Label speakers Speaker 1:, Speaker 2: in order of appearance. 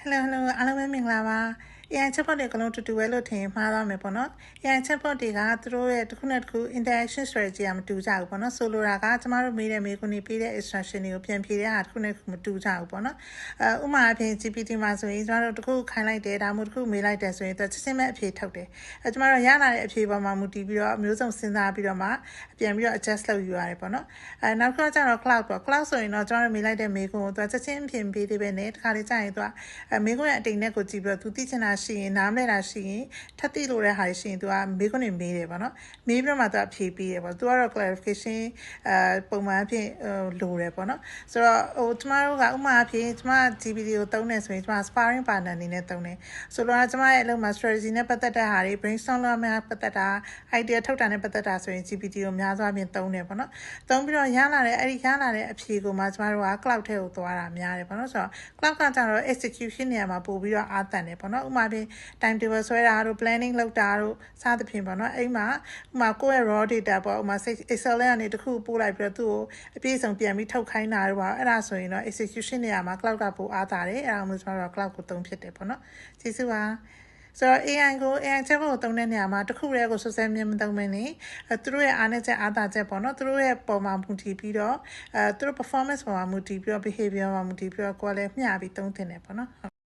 Speaker 1: Hello အားလုံးပဲမင်္ဂလာပါ AI chatbot တွေကလုံးတူတူပဲလို့ထင်မှားသွားမယ်ပေါ့နော် AI chatbot တွေကသူတို့ရဲ့တစ်ခုနဲ့တစ်ခု interaction strategy ကမတူကြဘူးပေါ့နော်ဆိုလိုတာကကျမတို့မေးတဲ့မေးခွန်းတွေပေးတဲ့ instruction တွေကိုပြန်ဖြေတဲ့ဟာတစ်ခုနဲ့တစ်ခုမတူကြဘူးပေါ့နော်ဥပမာအဖြစ် GPT မှာဆိုရင်ကျမတို့တစ်ခုခိုင်းလိုက်တယ်ဒါမှမဟုတ်တစ်ခုမေးလိုက်တယ်ဆိုရင်သူချက်ချင်းပဲအဖြေထုတ်တယ်ကျမတို့ရလာတဲ့အဖြေပေါ်မှာမူတည်ပြီးတော့အမျိုးစုံစဉ်းစားပြီးတော့မှပြန်ပြီးတော့ adjust လုပ်ယူရတယ်ပေါ့နော်နောက်တစ်ခုကကျတော့ cloud ပေါ့ cloud ဆိုရင်တော့ကျမတို့မေးလိုက်တဲ့မေးခွန်းကိုသူချက်ချင်းအဖြေပေးသေးပဲနဲ့တစ်ခါလေကြာရင်သူကမေးခွန်းရဲ့အတိတ်နဲ့ကိုကြည့်ပြီးတော့သူသိချင်တာရှိရင်နားမလည်တာရှိရင်ထပ်သိလို့တဲ့ဟာရှိရင်သူကမေးခွန်းတွေမေးတယ်ပေါ့နော်မေးပြီးတော့မှသူအဖြေပေးတယ်ပေါ့သူကတော့ clarification ပုံမှန်အဖြစ်လိုတယ်ပေါ့နော်ဆိုတော့ကျမတို့ကဥပမာအဖြစ်ကျမ GPT ကိုသုံးနေဆိုရင်ကျမ sparring partner အနေနဲ့သုံးတယ်ဆိုတော့ကျမရဲ့အလုပ်မှာ strategy နဲ့ပတ်သက်တဲ့ဟာတွေ brainstorm လုပ်မှပတ်သက်တာ idea ထုတ်တာနဲ့ပတ်သက်တာဆိုရင် GPT ကိုများစွာဖြင့်သုံးတယ်ပေါ့နော်သုံးပြီးတော့ရလာတဲ့အဖြေကိုမှကျမတို့က cloud ထဲကိုသွားတာများတယ်ပေါ့နော်ဆိုတော့ cloud ကကျတော့ execution နေရာမှာပို့ပြီးတော့အားတန်တယ်ပေါ့နော်ဥပမာဖြင့် time table ဆွဲတာတို့ planning လုပ်တာတို့စသဖြင့်ပေါ့နော်အဲ့မှာဥပမာကိုယ့်ရဲ့ raw data ပေါ့ဥပမာ Excel ထဲကနေတစ်ခုပို့လိုက်ပြီးတော့သူ့ကိုအပြည့်အစုံပြန်ပြီးထုတ်ခိုင်းတာတို့ပါအဲ့ဒါဆိုရင်တော့ execution နေရာမှာ cloud ကပိုအားတာတယ်အဲ့ဒါမျိုးကျမတို့က cloud ကိုသုံးဖြစ်တယ်ပေါ့နော်ကျေးဇူးပါဆိုတော့ AI chatbot ကိုသုံးတဲ့နေရာမှာတစ်ခုတည်းကိုစွပ်စွဲမြင်မသုံးမနေသူတို့ရဲ့အားနည်းချက်အားသာချက်ပေါ့နော်သူတို့ရဲ့ပုံမှန်မူတည်ပြီးတော့သူတို့ performance ပေါ်မှာမူတည်ပြီးတော့ behavior မှာမူတည်ပြီးတော့ကိုယ်လည်းမျှပြီးသုံးသင့်တယ်ပေါ့နော်